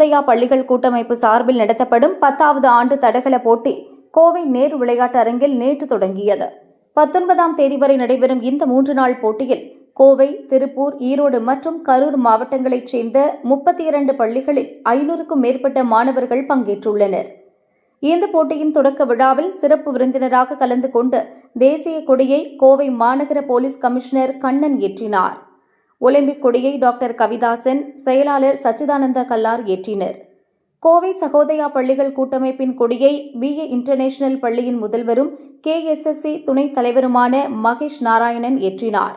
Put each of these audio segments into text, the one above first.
சகோதயா பள்ளிகள் கூட்டமைப்பு சார்பில் நடத்தப்படும் 10வது ஆண்டு தடகள போட்டி கோவை நேரு விளையாட்டு அரங்கில் நேற்று தொடங்கியது. 19ஆம் தேதி வரை நடைபெறும் இந்த 3 நாள் போட்டியில் கோவை, திருப்பூர், ஈரோடு மற்றும் கரூர் மாவட்டங்களைச் சேர்ந்த 32 பள்ளிகளில் 500க்கும் மேற்பட்ட மாணவர்கள் பங்கேற்றுள்ளனர். இந்த போட்டியின் தொடக்க விழாவில் சிறப்பு விருந்தினராக கலந்து கொண்டு தேசிய கொடியை கோவை மாநகர போலீஸ் கமிஷனர் கண்ணன் ஏற்றினார். ஒலிம்பிக் கொடியை டாக்டர் கவிதாசன், செயலாளர் சச்சிதானந்த கல்லார் ஏற்றினர். கோவை சகோதயா பள்ளிகள் கூட்டமைப்பின் கொடியை BA இன்டர்நேஷனல் பள்ளியின் முதல்வரும் KSSC துணைத் தலைவருமான மகேஷ் நாராயணன் ஏற்றினார்.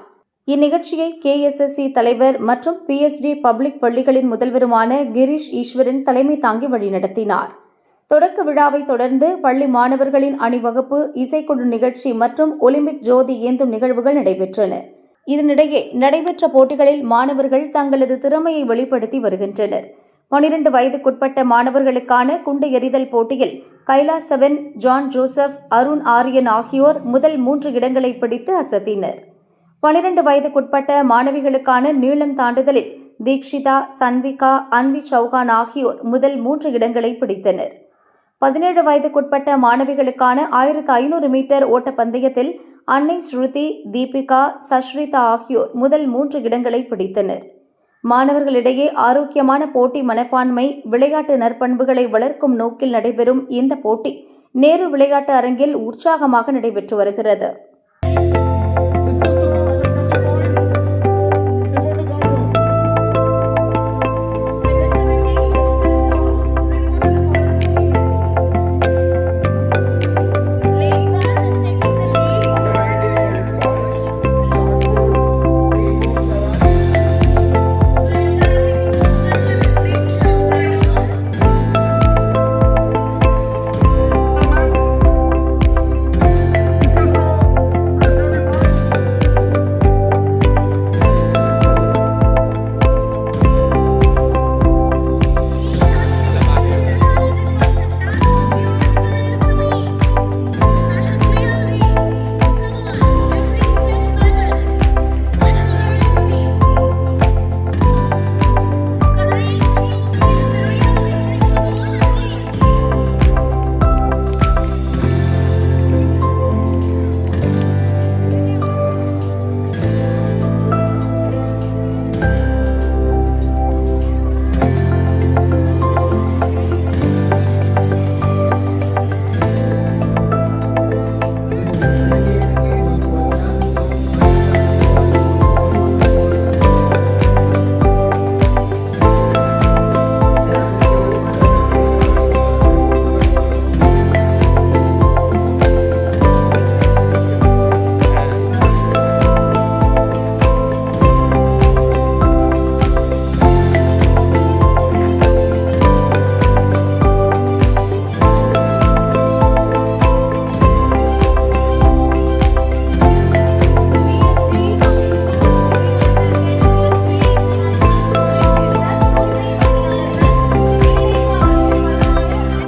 இந்நிகழ்ச்சியை KSSC தலைவர் மற்றும் PSD பப்ளிக் பள்ளிகளின் முதல்வருமான கிரீஷ் ஈஸ்வரன் தலைமை தாங்கி வழிநடத்தினார். தொடக்க விழாவை தொடர்ந்து பள்ளி மாணவர்களின் அணிவகுப்பு, இசைக்குழு நிகழ்ச்சி மற்றும் ஒலிம்பிக் ஜோதி ஏந்தும் நிகழ்வுகள் நடைபெற்றன. இதனிடையே நடைபெற்ற போட்டிகளில் மாணவர்கள் தங்களது திறமையை வெளிப்படுத்தி வருகின்றனர். 12 வயதுக்குட்பட்ட மாணவர்களுக்கான குண்டு எறிதல் போட்டியில் கைலாசவன், ஜான் ஜோசப், அருண் ஆரியன் ஆகியோர் முதல் 3 இடங்களை பிடித்து அசத்தினர். 12 வயதுக்குட்பட்ட மாணவிகளுக்கான நீளம் தாண்டுதலில் தீக்ஷிதா, சன்விகா, அன்வி சௌகான் ஆகியோர் முதல் 3 இடங்களை பிடித்தனர். 17 வயதுக்குட்பட்ட மாணவிகளுக்கான 1500 மீட்டர் ஓட்டப்பந்தயத்தில் அன்னை ஸ்ருதி, தீபிகா, சஷ்ரிதா ஆகியோர் முதல் 3 இடங்களை பிடித்தனர். மாணவர்களிடையே ஆரோக்கியமான போட்டி மனப்பான்மை, விளையாட்டு நற்பண்புகளை வளர்க்கும் நோக்கில் நடைபெறும் இந்த போட்டி நேரு விளையாட்டு அரங்கில் உற்சாகமாக நடைபெற்று வருகிறது.